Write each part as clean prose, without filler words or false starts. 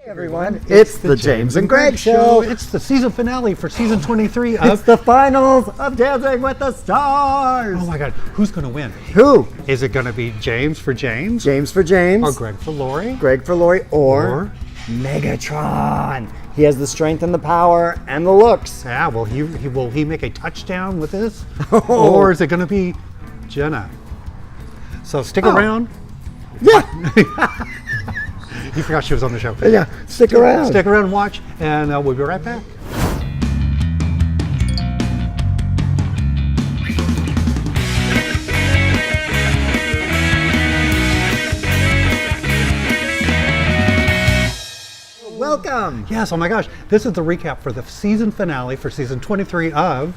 Everyone, it's the James and Greg Show. It's the season finale for season 23 of... It's the finals of Dancing with the Stars. Oh my God, who's going to win? Who? Is it going to be James for James? James for James. Or Greg for Laurie? Greg for Laurie. Or Megatron. He has the strength and the power and the looks. Yeah, will he make a touchdown with this? Oh. Or is it going to be Jenna? So stick around. Yeah. You forgot she was on the show. Yeah, stick around. Stick around and watch, and we'll be right back. Welcome. Yes, oh my gosh. This is the recap for the season finale for season 23 of...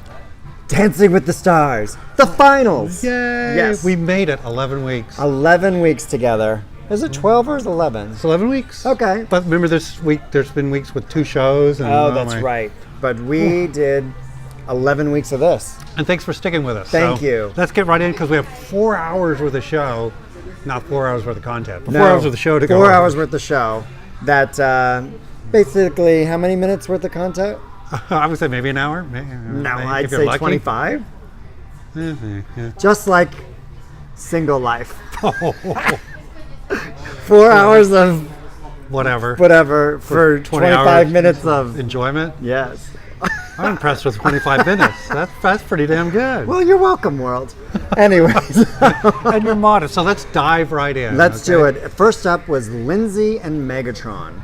Dancing with the Stars. The finals. Yay! Yes. We made it 11 weeks. 11 weeks together. Is it 12 or is it 11? It's 11 weeks. Okay. But remember this week, there's been weeks with 2 shows. And that's right. But we did 11 weeks of this. And thanks for sticking with us. Thank you. Let's get right in because we have 4 hours worth of show. Not 4 hours worth of content, but 4 hours worth of show to go. 4 hours worth of show. That basically, how many minutes worth of content? I would say maybe an hour. No, I'd say 25. Yeah. Just like single life. 4 hours of whatever for 25 minutes of enjoyment. Yes. I'm impressed with 25 minutes. That's pretty damn good. Well, you're welcome, world. Anyways. And you're modest, so let's dive right in. Let's do it. First up was Lindsay and Megatron.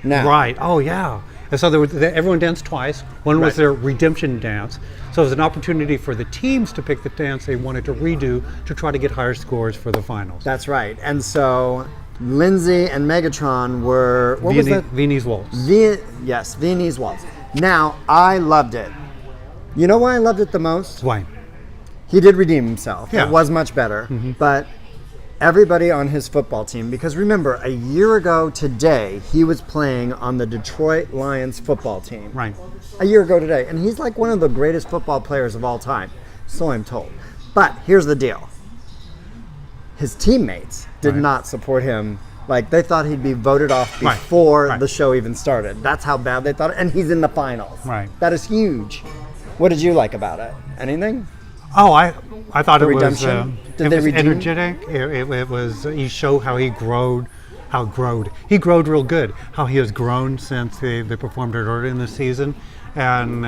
Now. Right. Oh, yeah. And so everyone danced twice. One was their redemption dance. So it was an opportunity for the teams to pick the dance they wanted to redo to try to get higher scores for the finals. That's right. And so Lindsay and Megatron were... What was that? Viennese Waltz. Yes, Viennese Waltz. Now, I loved it. You know why I loved it the most? Why? He did redeem himself. Yeah. It was much better. Mm-hmm. But everybody on his football team, because remember, a year ago today, he was playing on the Detroit Lions football team. Right. A year ago today. And he's like one of the greatest football players of all time. So I'm told. But here's the deal. His teammates did not support him. Like, they thought he'd be voted off before the show even started. That's how bad they thought it. And he's in the finals. Right. That is huge. What did you like about it? Anything? Oh, I thought it redemption? was energetic. It was, you show how he growed. He growed real good. How he has grown since they performed it early in the season. And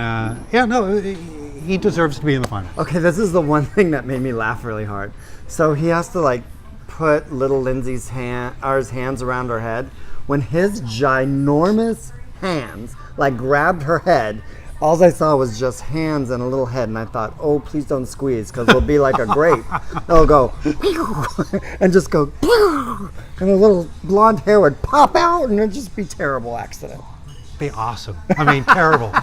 he deserves to be in the final. Okay, this is the one thing that made me laugh really hard. So he has to put little Lindsay's hands around her head. When his ginormous hands grabbed her head, all I saw was just hands and a little head, and I thought, oh, please don't squeeze, because it'll be like a grape. It'll go, and just go, and a little blonde hair would pop out, and it'd just be a terrible accident. Be awesome. I mean, terrible.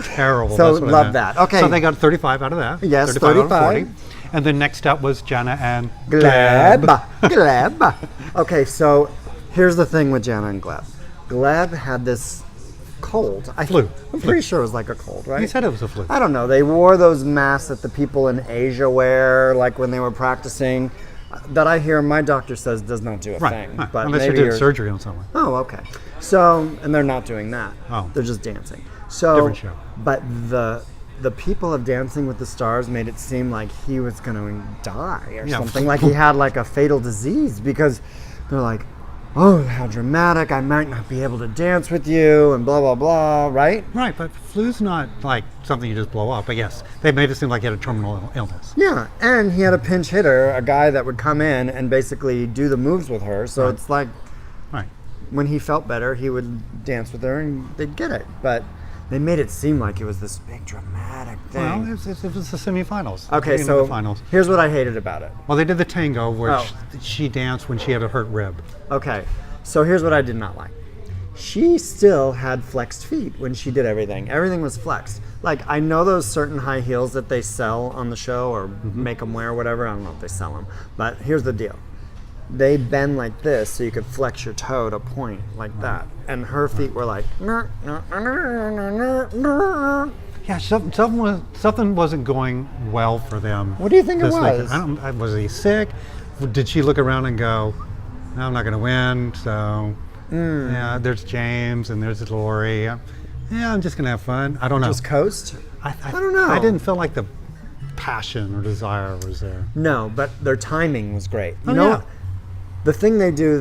Terrible. So love that. Okay. So they got 35 out of that. Yes, 35. Out of 40. And then next up was Jenna and Gleb. Okay, so here's the thing with Jenna and Gleb. Gleb had this cold. Flu. I'm pretty sure it was like a cold, right? He said it was a flu. I don't know. They wore those masks that the people in Asia wear, when they were practicing. That I hear my doctor says does not do a thing. Right. But unless you did surgery on someone. Oh, okay. So, and they're not doing that. Oh. They're just dancing. So, different show. But the people of Dancing with the Stars made it seem like he was going to die or something. Like he had a fatal disease, because they're like, oh, how dramatic, I might not be able to dance with you, and blah, blah, blah, right? Right, but flu's not something you just blow up. But yes, they made it seem like he had a terminal illness. Yeah, and he had a pinch hitter, a guy that would come in and basically do the moves with her. So it's like, when he felt better, he would dance with her and they'd get it. But they made it seem like it was this big dramatic thing. Well, it was the semifinals. Okay, so here's what I hated about it. Well, they did the tango where she danced when she had a hurt rib. Okay, so here's what I did not like. She still had flexed feet when she did everything. Everything was flexed. I know those certain high heels that they sell on the show or make them wear, whatever. I don't know if they sell them. But here's the deal. They bend like this so you could flex your toe to point like that. And her feet were like... Yeah, something wasn't going well for them. What do you think it was? Was he sick? Did she look around and go, no, I'm not going to win, so Yeah, there's James and there's Laurie. Yeah, I'm just gonna have fun. I don't know. Just coast? I don't know. I didn't feel like the passion or desire was there. No, but their timing was great. You Oh, know yeah. what? The thing they do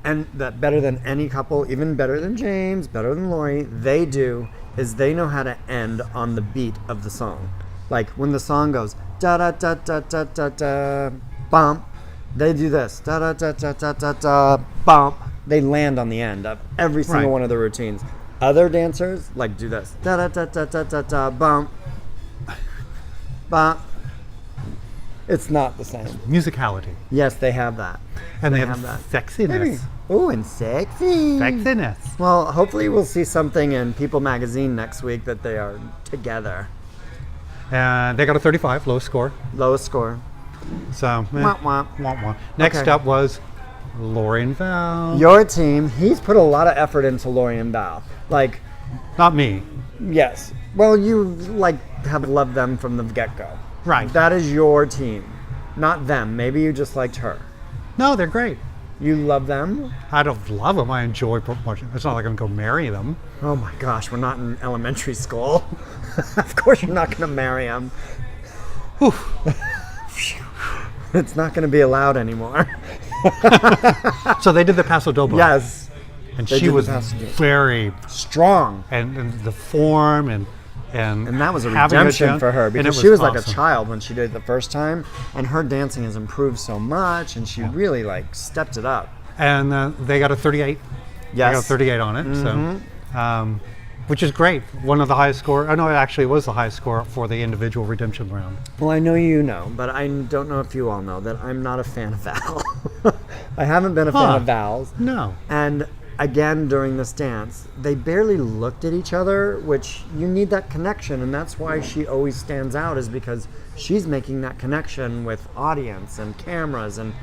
that better than any couple, even better than James, better than Laurie, they do is they know how to end on the beat of the song. Like when the song goes da da da da da da da bump, they do this da da da da da da da bump. They land on the end of every single Right. one of the routines. Other dancers like do this da da da da da da da bump, bump. It's not the same. Musicality. Yes, they have that. And they They have have that. sexiness. Oh, and sexy. Sexiness. Well, hopefully we'll see something in People magazine next week that they are together. And they got a 35, lowest score. Lowest score. So, Wah, wah. wah, wah. Next Okay. up was Laurie and Val. Your team, he's put a lot of effort into Laurie and Val. Like, Not me. yes. Well, you like have loved them from the get-go. Right. That is your team, not them. Maybe you just liked her. No, they're great. You love them? I don't love them. I enjoy watching. It's not like I'm going to go marry them. Oh my gosh, we're not in elementary school. Of course you're not going to marry him. It's not going to be allowed anymore. So they did the Paso Doble. Yes. And they she did the was Paso Doble. very, Strong. and the form and And that was a having redemption chance- for her and it because she was like a awesome. child when she did it the first time, and her dancing has improved so much, and she really like stepped it up. And they got a 38. They got a Yes. 38 on it. So, which is great. One of the highest score. I know it actually was the highest score for the individual redemption round. Well, I know you know, but I don't know if you all know that I'm not a fan of Val. I haven't been a fan Huh. of Val's. No. And again, during this dance, they barely looked at each other, which you need that connection. And that's why she always stands out, is because she's making that connection with audience and cameras, and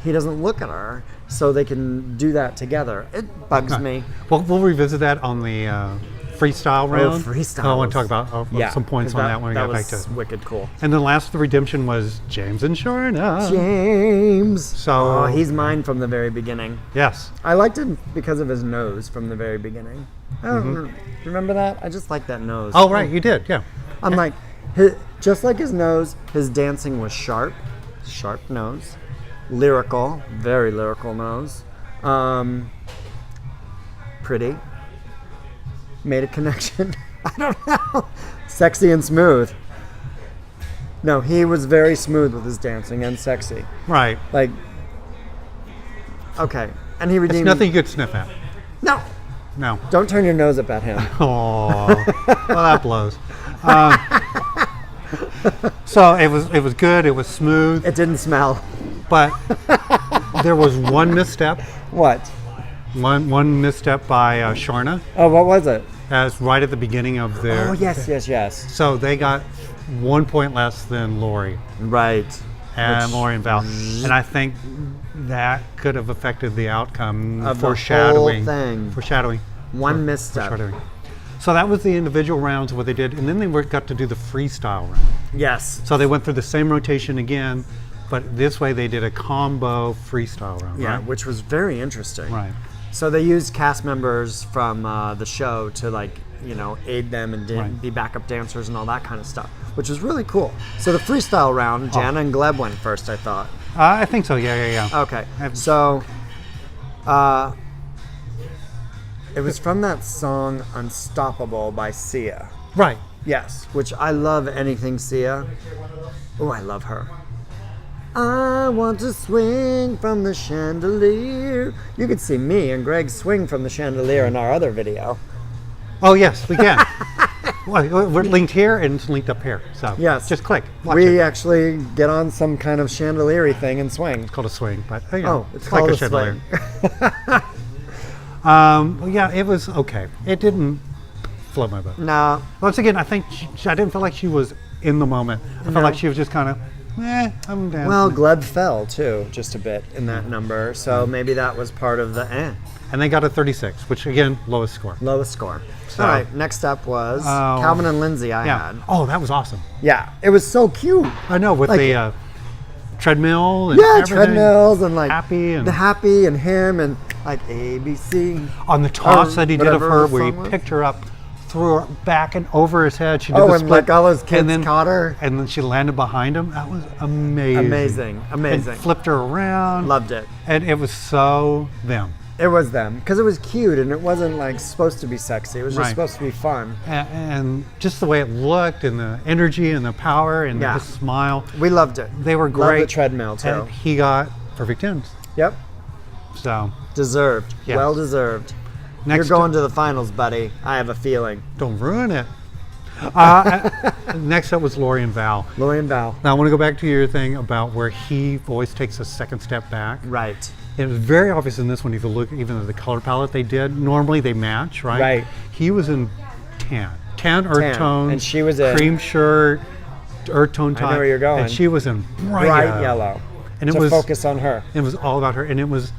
he doesn't look at her, so they can do that together. It bugs me. Well, we'll revisit that on the freestyle round. Freestyle. I want to talk about some points 'cause on that when we that get back was to it. wicked cool. And then last, the redemption was James and Shawna. James. So- he's mine from the very beginning. Yes. I liked him because of his nose from the very beginning. I don't remember that? I just like that nose. Oh, right, you did, yeah. I'm like, just like his nose, his dancing was sharp nose, lyrical, very lyrical nose, pretty, made a connection. I don't know, sexy and smooth. No, he was very smooth with his dancing and sexy. Right. Like, okay, and he It's redeemed. nothing you could sniff at. No, No. don't turn your nose up at him. Oh, well, that blows. So it was good. It was smooth, It didn't smell. but there was one misstep. What? One misstep by Shawna, Oh, what was it? as right at the beginning of their. Oh, yes. So they got 1 point less than Laurie Right. and Laurie and Val, and I think that could have affected the outcome. Of the foreshadowing. whole thing. Foreshadowing. One misstep. Foreshadowing. So that was the individual rounds of what they did, and then they got to do the freestyle round. Yes. So they went through the same rotation again, but this way they did a combo freestyle round. Yeah, Right. which was very interesting. Right. So they used cast members from the show to aid them and Right. be backup dancers and all that kind of stuff, which was really cool. So the freestyle round, Jana and Gleb went first, I thought. I think so. Yeah. Okay. I've- So it was from that song Unstoppable by Sia. Right. Yes, which I love anything Sia. Oh, I love her. I want to swing from the chandelier. You could see me and Greg swing from the chandelier in our other video. Oh yes, we can. Well, we're linked here and it's linked up here. So Yes. just click. Watch We it. actually get on some kind of chandelier thing and swing. It's called a swing, but Oh, it's like called a a chandelier. swing. Well, yeah, it was okay. It didn't float my boat. No, Once again, I think I didn't feel like she was in the moment. I felt like she was just kind of, I'm down. well, Gleb fell too, just a bit in that number, so maybe that was part of the And they got a 36, which again, lowest score. lowest score. So- All right, next up was Oh. Calvin and Lindsay. I Yeah. had. Oh, that was awesome. Yeah, it was so cute. I know with Like- the treadmill and Yeah, everything. treadmills and like Happy and the Happy and him and like ABC. on the toss that he did of whatever her, the where he song was. picked her up, threw her back and over his head. She did Oh, the and split, like all those kids and then caught her. and then she landed behind him. That was amazing. Amazing. And flipped her around. Loved it. And it was so them. It was them because it was cute and it wasn't like supposed to be sexy. It was just Right. supposed to be fun. And just the way it looked and the energy and the power and Yeah. the smile. We loved it. They were Loved great. the treadmill too. And he got perfect 10s. Yep. So Deserved. Yeah. Well deserved. next You're going to the finals, buddy. I have a feeling. don't ruin it. Next up was Laurie and Val. Laurie and Val. Now I want to go back to your thing about where he always takes a second step back. Right. It was very obvious in this one if you look even at the color palette they did. Normally they match, right? Right. He was in tan earth Tan. tone, And she was in- cream shirt, earth tone top. I know where you're going. And she was in bright, Bright yellow. And it to was focus on her. It was all about her, and it was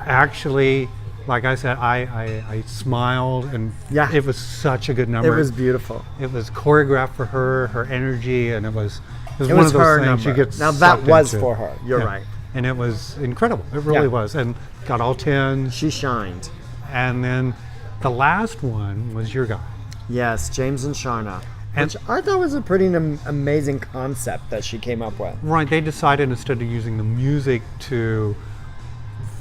actually, like I said, I smiled, and Yeah. it was such a good number. It was beautiful. It was choreographed for her energy, and it was It one was of those her things number. you get Now that sucked was into. for her. You're Yeah. right. And it was incredible. It really Yeah. was, and got all 10s. She shined. And then the last one was your guy. Yes, James and Shawna. And- Which I thought was a pretty amazing concept that she came up with. Right, they decided instead of using the music to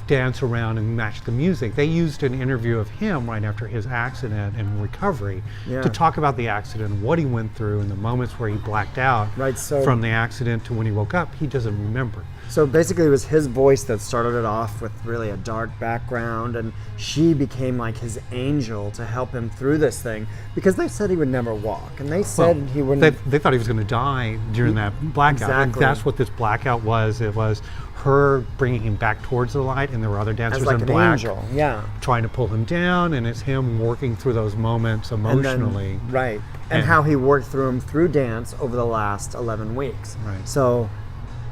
dance around and match the music, they used an interview of him right after his accident and recovery Yeah. to talk about the accident, what he went through, and the moments where he blacked out Right, so- from the accident to when he woke up. He doesn't remember. So basically, it was his voice that started it off with really a dark background, and she became like his angel to help him through this thing because they said he would never walk, and they said Well, he wouldn't. They thought he was going to die during that blackout. And Exactly. that's what this blackout was. It was her bringing him back towards the light, and there were other dancers as like in an black angel, yeah. trying to pull him down, and it's him working through those moments And emotionally. then, right, and And- how he worked through him through dance over the last 11 weeks. Right. So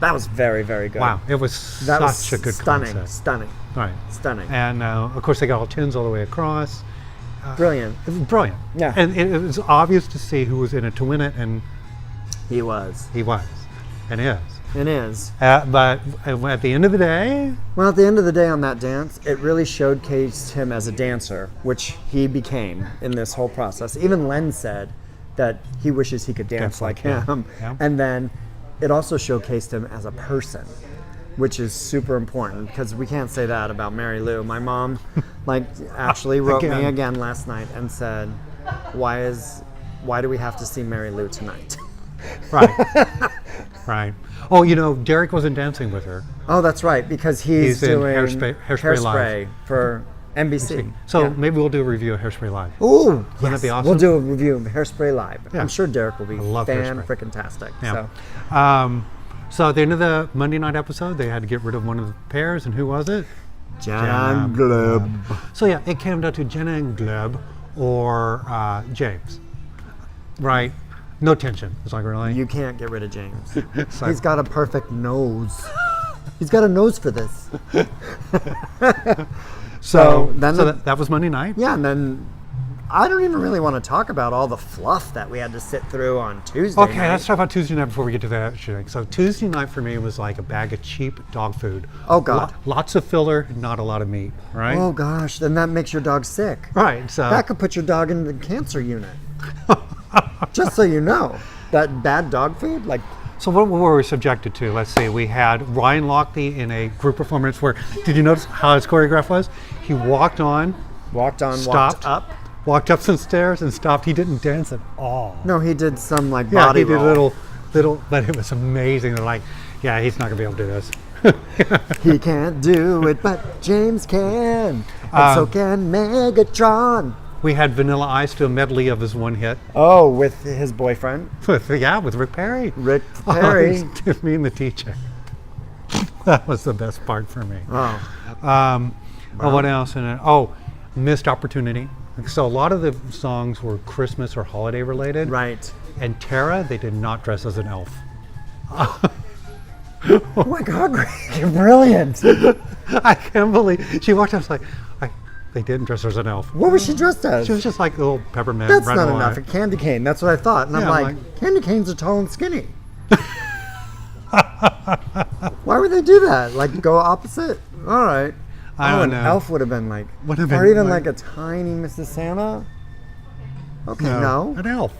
that was very, very good. Wow, it was That was such a good stunning, concept. stunning, Right. stunning, And of course, they got all 10s all the way across. brilliant. It was brilliant. Yeah. And it was obvious to see who was in it to win it, and He was he was and is. and is. But at the end of the day, Well, at the end of the day on that dance, it really showcased him as a dancer, which he became in this whole process. Even Len said that he wishes he could dance like him. Yeah. And then it also showcased him as a person, which is super important because we can't say that about Mary Lou. My mom actually wrote me again last night and said, why do we have to see Mary Lou tonight? right. Right. Oh, Derek wasn't dancing with her. Oh, that's right, because he's in doing Hairspray Live. for NBC. So Yeah. maybe we'll do a review of Hairspray Live. Ooh, that yes. be awesome? We'll do a review of Hairspray Live. Yeah. I'm sure Derek will be I love Hairspray. fan-frickin-tastic. Yeah. So, So at the end of the Monday night episode, they had to get rid of one of the pairs, and who was it? Jan Gleb. So yeah, it came down to Jenna and Gleb or James. Right? No tension. It's like, really? You can't get rid of James. It's like- He's got a perfect nose. He's got a nose for this. so then so the- that was Monday night. Yeah, and then I don't even really want to talk about all the fluff that we had to sit through on Tuesday Okay, night. let's talk about Tuesday night before we get to that shit. So Tuesday night for me was like a bag of cheap dog food. Oh, God. Lots of filler, not a lot of meat, right? Oh, gosh, then that makes your dog sick. Right, so... That could put your dog in the cancer unit. Just so you know. That bad dog food, like, So what were we subjected to? Let's see, we had Ryan Lochte in a group performance where, did you notice how his choreograph was? He walked on, walked on, stopped, walked up. walked up some stairs and stopped. He didn't dance at all. No, he did some like Yeah, body he did roll. little, but it was amazing. They're like, yeah, he's not gonna be able to do this. He can't do it, but James can. And so can Megatron. We had Vanilla Ice do a medley of his one hit. Oh, with his boyfriend, With Rick Perry. Rick Oh, Perry. he's me and the teacher. That was the best part for me. Oh, Oh, what else in it? Oh, missed opportunity. So a lot of the songs were Christmas or holiday related. right. And Tara, they did not dress as an elf. Oh my God, Greg, you're brilliant. I can't believe she walked out. I was like, they didn't dress her as an elf. What was she dressed as? She was just like a little peppermint. That's red not and enough. A white. candy cane. That's what I thought. And Yeah, I'm I'm like, candy canes are tall and skinny. Why would they do that? Like go opposite? All right. I don't an know. elf would have been like, Would have or been even like- like a tiny Mrs. Santa. Okay, no. An elf.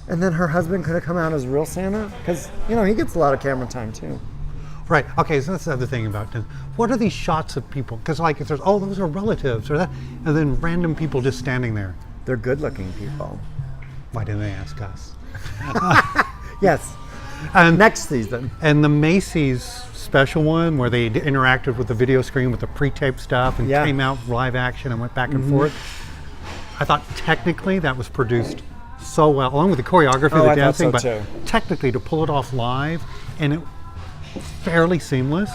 And then her husband could have come out as real Santa because he gets a lot of camera time too. Right. Okay. So that's the other thing about this. What are these shots of people? Because like if there's those are relatives or that, and then random people just standing there. They're good-looking people. Why didn't they ask us? Yes. And Next season. and the Macy's special one where they interacted with the video screen with the pre-taped stuff and Yeah. came out live action and went back and forth. I thought technically that was produced so well, along with the choreography, Oh, the I thought dancing, so but too. technically to pull it off live and it fairly seamless.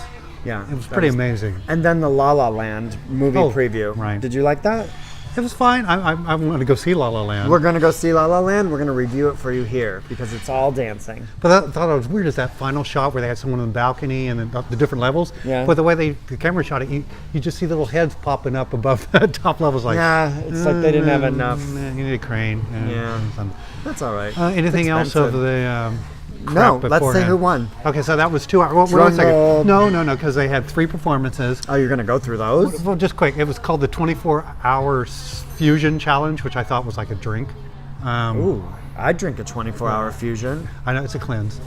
Yeah. It was that pretty amazing. And then the La La Land movie Oh, preview. right. Did you like that? It was fine. I wanted to go see La La Land. We're gonna go see La La Land. We're gonna review it for you here because it's all dancing. But I thought it was weird is that final shot where they had someone on the balcony and then up the different levels. Yeah. But the way the camera shot it, you just see little heads popping up above the top levels. Like, Yeah, it's like they didn't have enough. You need a crane. Yeah. Something. That's all right. Anything It's else of expensive. the? No, crap let's say beforehand? who won. Okay, so that was 2 hours. Well, wait a Drum second. roll. No, because they had 3 performances. Oh, you're gonna go through those? Well, just quick. It was called the 24-hour fusion challenge, which I thought was like a drink. Ooh, I drink a 24-hour fusion. I know it's a cleanse.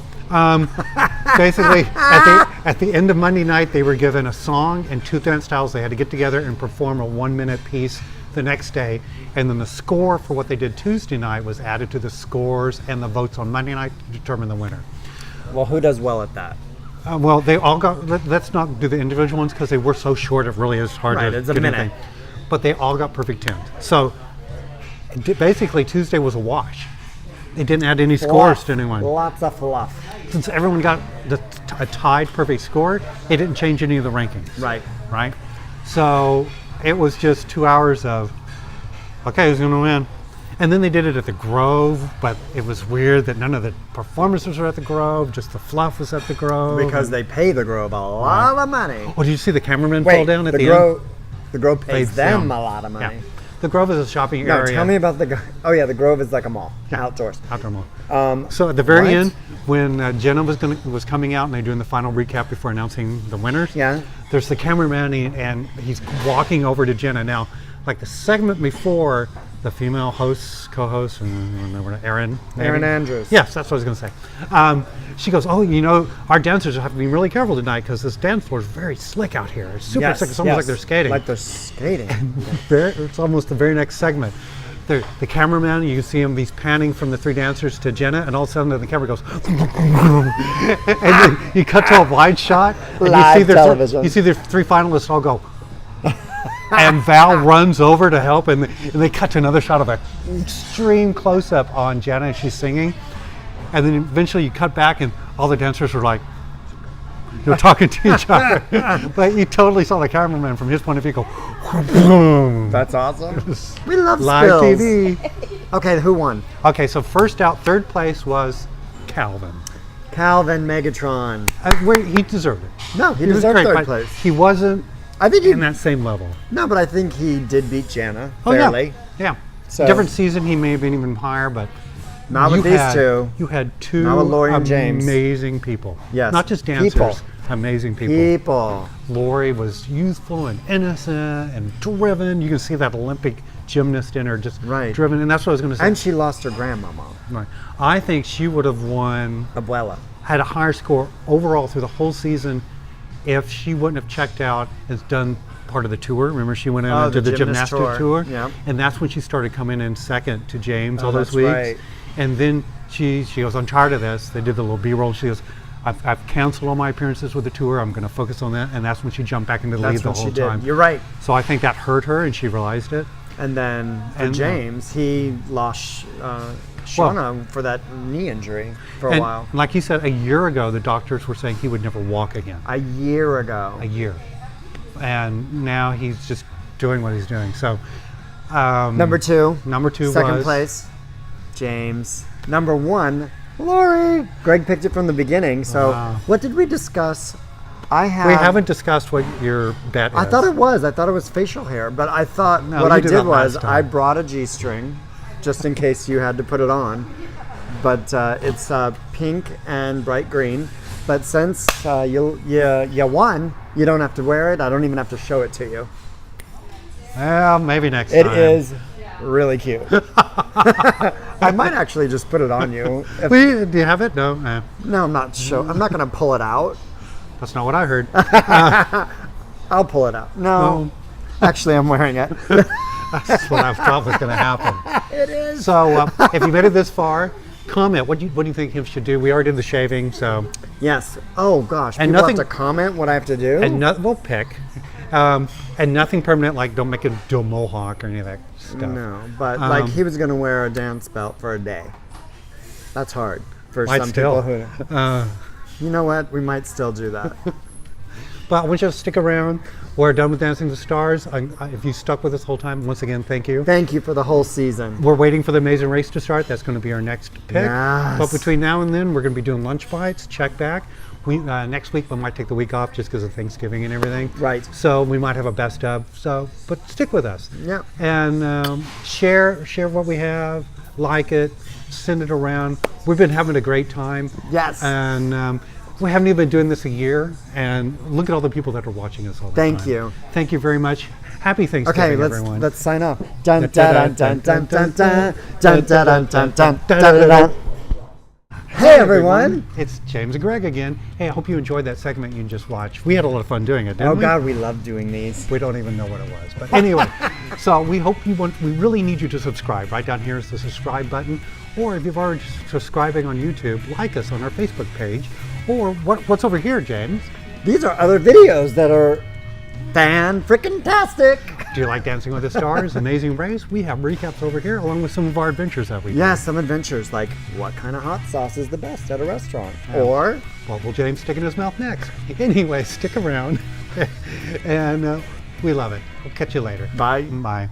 Basically, at the end of Monday night, they were given a song and 2 dance styles. They had to get together and perform a 1-minute piece the next day, and then the score for what they did Tuesday night was added to the scores and the votes on Monday night to determine the winner. Well, who does well at that? Well, they all got. Let's not do the individual ones because they were so short. It really is hard Right, to it's a get minute. anything. But they all got perfect 10s. So basically, Tuesday was a wash. They didn't add any scores Fluff. to anyone. Lots of fluff. Since everyone got a tied perfect score, it didn't change any of the rankings. Right. So it was just 2 hours of, okay, who's going to win? And then they did it at the Grove, but it was weird that none of the performances were at the Grove, just the fluff was at the Grove. Because they pay the Grove a lot of money. Oh, did you see the cameraman fall down at the end? The Grove pays Pays them them. a lot of money. Yeah. The Grove is a shopping No, area. tell me about Oh yeah, the Grove is like a mall, Yeah. outdoors. Outdoor mall. So at the very what? end, when Jenna was coming out and they're doing the final recap before announcing the winners, Yeah. there's the cameraman and he's walking over to Jenna. Now, like the segment before, the female host, co-host, and Erin. maybe? Erin Andrews. Yes, that's what I was going to say. She goes, our dancers have to be really careful tonight because this dance floor is very slick out here. It's super slick. It's almost like they're skating. Like they're skating. It's almost the very next segment. The cameraman, you can see him, he's panning from the 3 dancers to Jenna, and all of a sudden the camera goes, and then you cut to a wide shot, and Live you see television. you see the 3 finalists all go, and Val runs over to help, and they cut to another shot of an extreme close-up on Jenna as she's singing, and then eventually you cut back, and all the dancers were like, talking to each other. But you totally saw the cameraman from his point of view go, boom. That's awesome. We love Live spills. TV. Okay, who won? Okay, so first out, 3rd place was Calvin. Calvin Megatron. He deserved it. No, he was deserved great, 3rd but place. He wasn't I think he. in that same level. No, but I think he did beat Jana Oh, fairly. yeah. So- Different season, he may have been even higher, but Not with you these had- two. You had 2 Not with Laurie and James. amazing people. Yes. Not just dancers, People. amazing people. People. Laurie was youthful and innocent and driven. You can see that Olympic gymnast in her, just Right. driven. And that's what I was going to say. And she lost her grandmama, Right. I think she would have won, Abuela. had a higher score overall through the whole season if she wouldn't have checked out and done part of the tour. Remember, she went in Oh, and did the the gymnast gymnastic tour. tour. Yeah. And that's when she started coming in second to James all those that's weeks. right. And then she goes, I'm tired of this. They did the little B-roll. She goes, I've canceled all my appearances with the tour. I'm going to focus on that. And that's when she jumped back into the lead That's the what whole she did. time. You're right. So I think that hurt her and she realized it. And then for And, James, he lost Shawna for that knee injury for a And while. like he said, a year ago, the doctors were saying he would never walk again. A year ago. A year. And now he's just doing what he's doing. So Number 2. number 2 Second was place, James. Number 1, Laurie. Greg picked it from the beginning. So Wow. what did we discuss? we haven't discussed what your bet is. I thought it was facial hair, but I thought No, what you I did did that was last I time. brought a G-string just in case you had to put it on. But it's pink and bright green. But since you won, you don't have to wear it. I don't even have to show it to you. Well, maybe next It time. is really cute. I might actually just put it on you. Do you have it? No. No, I'm not I'm not going to pull it out. That's not what I heard. I'll pull it out. No. Actually, I'm wearing it. That's what I thought was going to happen. It is. So if you made it this far, comment. What do you think him should do? We already did the shaving, so. Yes. Oh, gosh. And People nothing- have to comment what I have to do? We'll pick. And nothing permanent, like don't make it do a mohawk or any of that stuff. No, but like he was going to wear a dance belt for a day. That's hard for Might some still. people who... You know what? We might still do that. But I want you to stick around. We're done with Dancing with the Stars. If you stuck with us the whole time, once again, thank you. Thank you for the whole season. We're waiting for the Amazing Race to start. That's going to be our next pick. Yes. But between now and then, we're going to be doing lunch bites. Check back. Next week, we might take the week off just because of Thanksgiving and everything. Right. So we might have a best of. But stick with us. Yeah. And share what we have. Like it. Send it around. We've been having a great time. Yes. And we haven't even been doing this a year. And look at all the people that are watching us all the time. Thank you. Thank you very much. Happy Thanksgiving, Okay, everyone. let's sign off. Dun dun dun dun dun dun dun dun dun dun dun dun dun. Hey everyone! It's James and Greg again. Hey, I hope you enjoyed that segment you just watched. We had a lot of fun doing it, didn't Oh we? God, we love doing these. We don't even know what it was. But anyway, so we hope we really need you to subscribe. Right down here is the subscribe button. Or if you've already subscribing on YouTube, like us on our Facebook page. Or what's over here, James? These are other videos that are fan-frickin-tastic. Do you like Dancing with the Stars, Amazing Race? We have recaps over here along with some of our adventures that we Yeah, some adventures like what kind of hot sauce is the best at a restaurant? Or what will James stick in his mouth next? Anyway, stick around. And we love it. We'll catch you later. bye. Bye.